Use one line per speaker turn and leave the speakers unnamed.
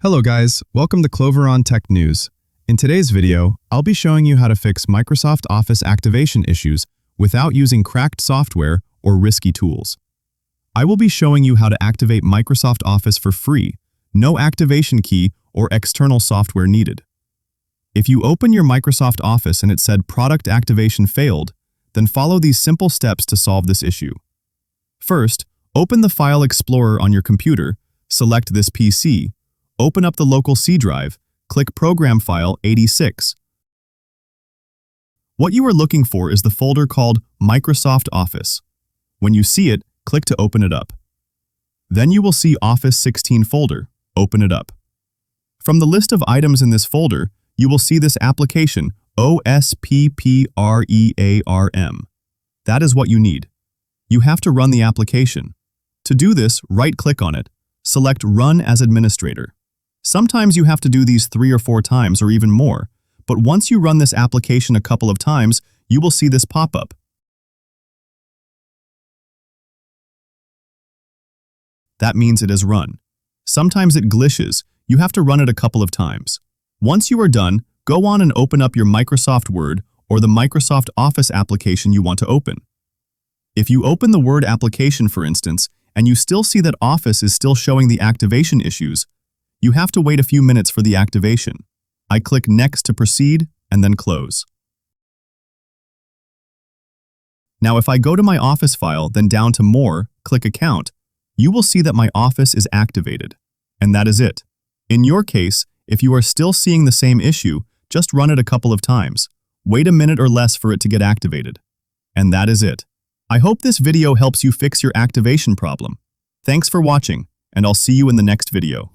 Hello guys, welcome to Cloveron Tech News. In today's video, I'll be showing you how to fix Microsoft Office activation issues without using cracked software or risky tools. I will be showing you how to activate Microsoft Office for free, no activation key or external software needed. If you open your Microsoft Office and it said product activation failed, then follow these simple steps to solve this issue. First, open the File Explorer on your computer, select this PC, open up the local C drive, click Program File 86. What you are looking for is the folder called Microsoft Office. When you see it, click to open it up. Then you will see Office 16 folder. Open it up. From the list of items in this folder, you will see this application, OSPPREARM. That is what you need. You have to run the application. To do this, right-click on it. Select Run as Administrator. Sometimes you have to do these 3 or 4 times or even more, but once you run this application a couple of times, you will see this pop-up. That means it is run. Sometimes it glitches. You have to run it a couple of times. Once you are done, go on and open up your Microsoft Word or the Microsoft Office application you want to open. If you open the Word application, for instance, and you still see that Office is still showing the activation issues, you have to wait a few minutes for the activation. I click Next to proceed and then close. Now if I go to my Office file, then down to More, click Account, you will see that my Office is activated. And that is it. In your case, if you are still seeing the same issue, just run it a couple of times. Wait a minute or less for it to get activated. And that is it. I hope this video helps you fix your activation problem. Thanks for watching, and I'll see you in the next video.